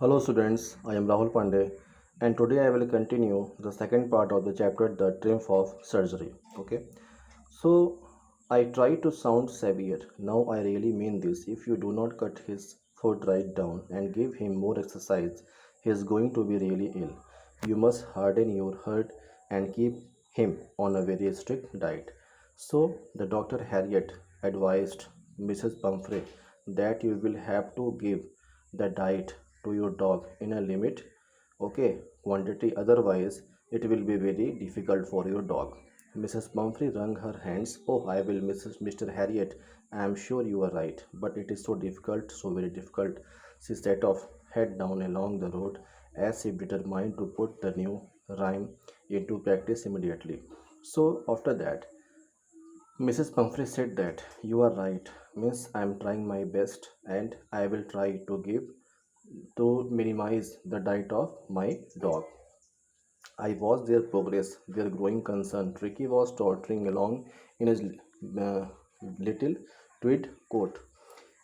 Hello students, I am Rahul Pandey and today I will continue the second part of the chapter The Triumph of Surgery. Okay, so I try to sound severe. Now I really mean this. If you do not cut his foot right down and give him more exercise, he is going to be really ill. You must harden your heart and keep him on a very strict diet. So the doctor Harriet advised Mrs. Pumphrey that you will have to give the diet to your dog in a limit, okay, quantity, otherwise it will be very difficult for your dog. Mrs. Pumphrey wrung her hands. Oh, I will, Mr. Harriet. I am sure you are right, but it is so difficult, so very difficult. She set off, head down along the road, as if determined to put the new rhyme into practice immediately. So, after that, Mrs. Pumphrey said that you are right, means I am trying my best and I will try to minimize the diet of my dog. I watched their progress, their growing concern. Tricky was tottering along in his little tweed coat.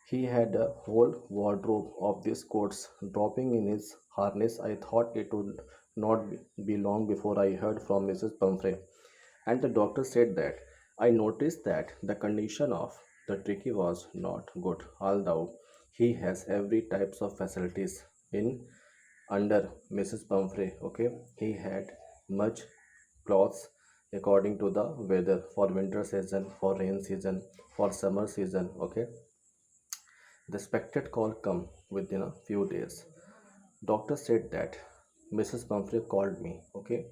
He had a whole wardrobe of these coats dropping in his harness. I thought it would not be long before I heard from Mrs. Pumphrey, and the doctor said that I noticed that the condition of the tricky was not good, although he has every types of facilities in under Mrs. Pumphrey. Okay, he had much clothes according to the weather for winter season, for rain season, for summer season. Okay, the expected call come within a few days. Doctor said that Mrs. Pumphrey called me. Okay,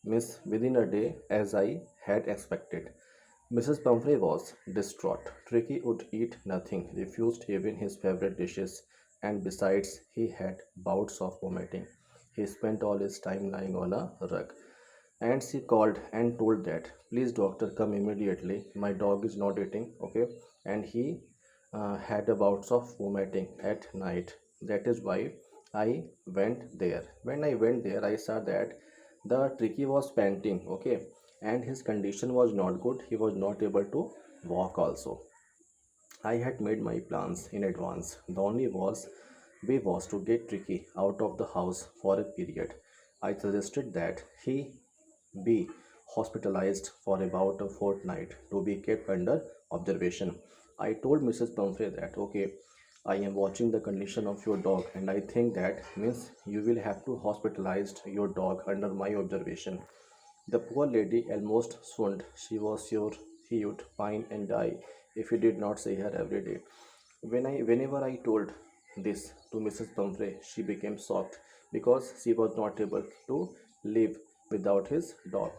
Miss, within a day, as I had expected. Mrs. Pumphrey was distraught. Tricky would eat nothing, refused even his favorite dishes, and besides, he had bouts of vomiting. He spent all his time lying on a rug. And she called and told that, please, doctor, come immediately. My dog is not eating, okay? And he had bouts of vomiting at night. That is why I went there. When I went there, I saw that the tricky was panting, okay, and his condition was not good. He was not able to walk also. I had made my plans in advance. The only way was to get Tricky out of the house for a period. I suggested that he be hospitalized for about a fortnight to be kept under observation. I told Mrs. Pumphrey that, okay, I am watching the condition of your dog and I think that means you will have to hospitalize your dog under my observation. The poor lady almost swooned. She was sure he would pine and die if he did not see her every day. Whenever I told this to Mrs. Pumphrey, she became shocked because she was not able to live without his dog.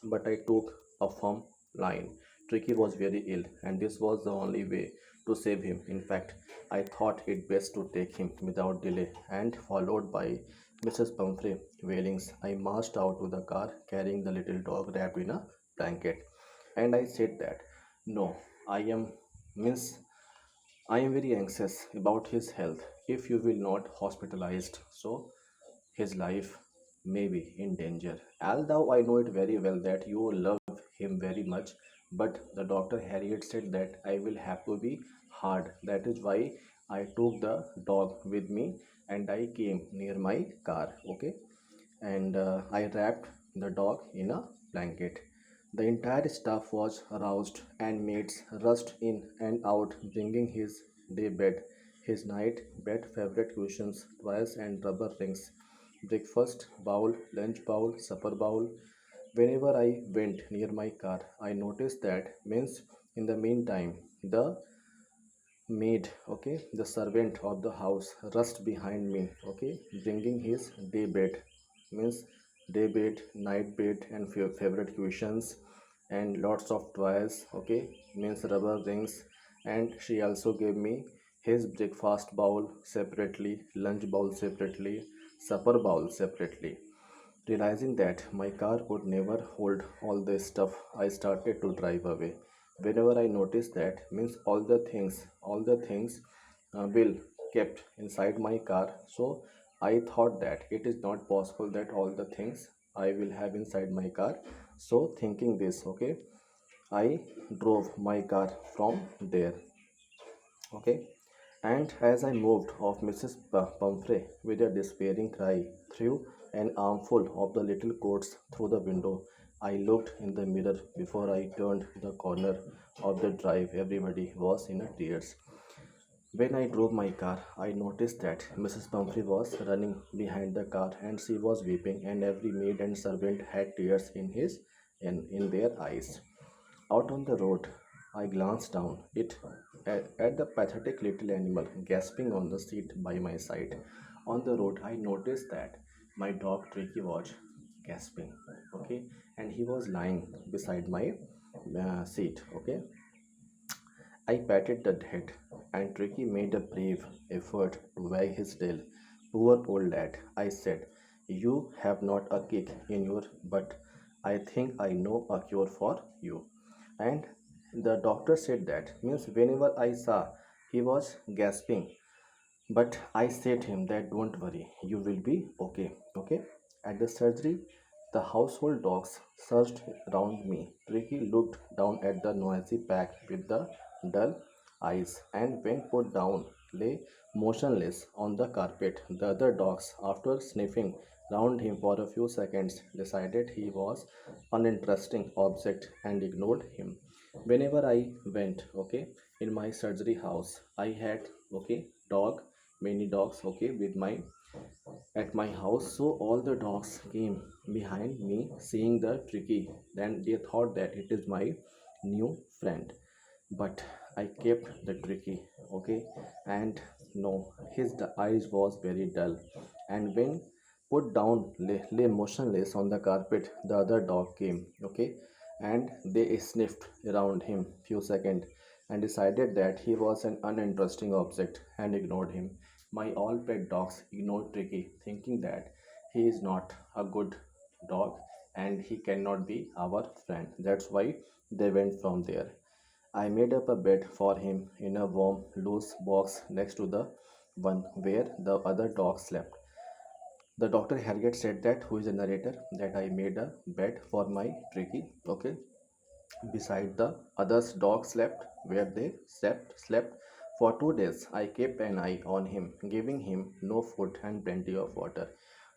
But I took a firm line. Tricky was very ill, and this was the only way to save him. In fact, I thought it best to take him without delay, and followed by Mrs. Pumphrey wailings, I marched out to the car carrying the little dog wrapped in a blanket. And I said that, no, I am Miss I am very anxious about his health. If you will not hospitalized, so his life may be in danger. Although I know it very well that you love him very much, but the doctor Harriet said that I will have to be hard. That is why I took the dog with me and I came near my car. Okay, and I wrapped the dog in a blanket. The entire staff was aroused, and maids rushed in and out, bringing his day bed, his night bed, favorite cushions, toys, and rubber rings, breakfast bowl, lunch bowl, supper bowl. Whenever I went near my car, I noticed that means in the meantime the maid, okay, the servant of the house rushed behind me, okay, bringing his day bed, means day bed, night bed, and favorite cushions, and lots of toys, okay, means rubber rings. And she also gave me his breakfast bowl separately, lunch bowl separately, supper bowl separately. Realizing that my car could never hold all this stuff, I started to drive away. Whenever I noticed that, means all the things will kept inside my car. So I thought that it is not possible that all the things I will have inside my car. So thinking this, okay, I drove my car from there. Okay, And as I moved off, Mrs. Pumphrey, with a despairing cry, threw an armful of the little coats through the window. I looked in the mirror before I turned the corner of the drive. Everybody was in a tears. When I drove my car, I noticed that Mrs. Pumphrey was running behind the car and she was weeping, and every maid and servant had tears in their eyes. Out on the road, I glanced down it at the pathetic little animal gasping on the seat by my side. On the road, I noticed that my dog Tricky was gasping, okay, and he was lying beside my seat, okay. I patted the head, and Tricky made a brave effort to wag his tail. Poor old lad, I said, you have not a kick in your butt. I think I know a cure for you. And the doctor said that means whenever I saw he was gasping, but I said him that don't worry, you will be okay. Okay. At the surgery, the household dogs surged round me. Tricky looked down at the noisy pack with the dull eyes and when put down lay motionless on the carpet. The other dogs, after sniffing round him for a few seconds, decided he was uninteresting object and ignored him. Whenever I went, okay, in my surgery house, I had okay dog many dogs okay with my at my house, so all the dogs came behind me seeing the Tricky. Then they thought that it is my new friend, but I kept the Tricky, okay. And no, his the eyes was very dull, and when put down lay motionless on the carpet, the other dog came, okay, and they sniffed around him few seconds and decided that he was an uninteresting object and ignored him. My all pet dogs ignored Tricky, thinking that he is not a good dog and he cannot be our friend. That's why they went from there. I made up a bed for him in a warm, loose box next to the one where the other dogs slept. The doctor Harriet said that, who is the narrator, that I made a bed for my Tricky, okay, beside the others. Dog slept where they slept. For 2 days I kept an eye on him, giving him no food and plenty of water.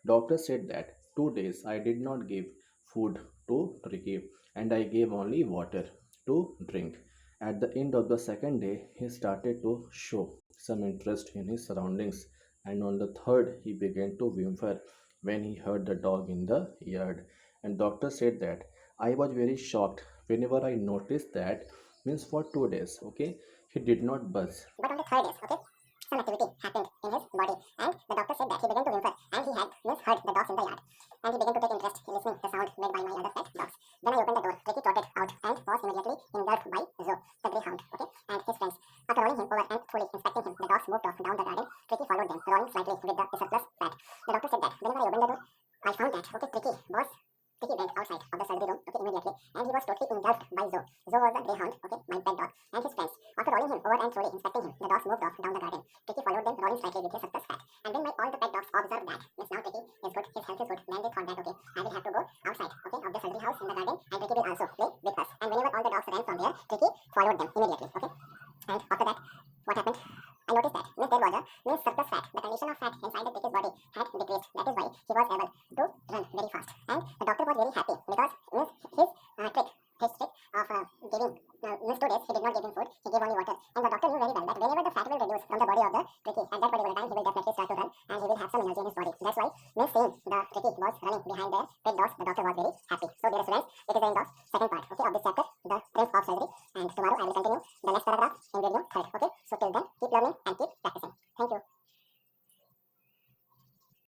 Doctor said that 2 days I did not give food to Ricky and I gave only water to drink. At the end of the second day, he started to show some interest in his surroundings, and on the third, he began to whimper when he heard the dog in the yard. And doctor said that I was very shocked whenever I noticed that means for 2 days, okay, he did not buzz. But on the third day, okay, some activity happened in his body, and the doctor said that he began to whimper, and he had misheard the dogs in the yard, and he began to take interest in listening the sound made by my other pet dogs. Then I opened the door. Ricky trotted out and was immediately engulfed by Zoe, the greyhound, okay, and his friends. After rolling him over and thoroughly inspecting him, the dogs moved off down the garden. Ricky followed them, rolling slightly with the surplus fat. The doctor said that whenever I opened the door, I found that okay, Ricky went outside of the surgery room, okay, immediately, and he was totally engulfed by Zoe. Zoe was the greyhound, okay, my pet dog, and his friends. After rolling him over and thoroughly inspecting him, the dogs moved off down the garden. Ricky followed them, rolling slightly with his surplus fat. And when all the pet dogs observed that, means now Ricky is good, his health is good, then they thought that, okay, I will have to go outside, okay, of the surgery house in the garden, and Ricky will also play with us. And whenever all the dogs ran from there, Ricky followed them immediately, okay. And after that, what happened? I noticed that means there was a means surplus fat. The condition of fat inside the pig's body had decreased. That is why he was able to run very fast. And the doctor was very happy because means his trick of giving means 2 days he did not give him food. He gave only water. And the doctor knew very well that whenever the fat will reduce from the body of the tricky, at that particular time he will definitely start to run and he will have some energy in his body. That's why means seeing the tricky was running behind the pig dogs, the doctor was very happy. So dear students, it is the end of second part, okay, of this chapter, the triumph of surgery. And tomorrow I will continue the next paragraph in video third. Okay. So till then, keep learning and keep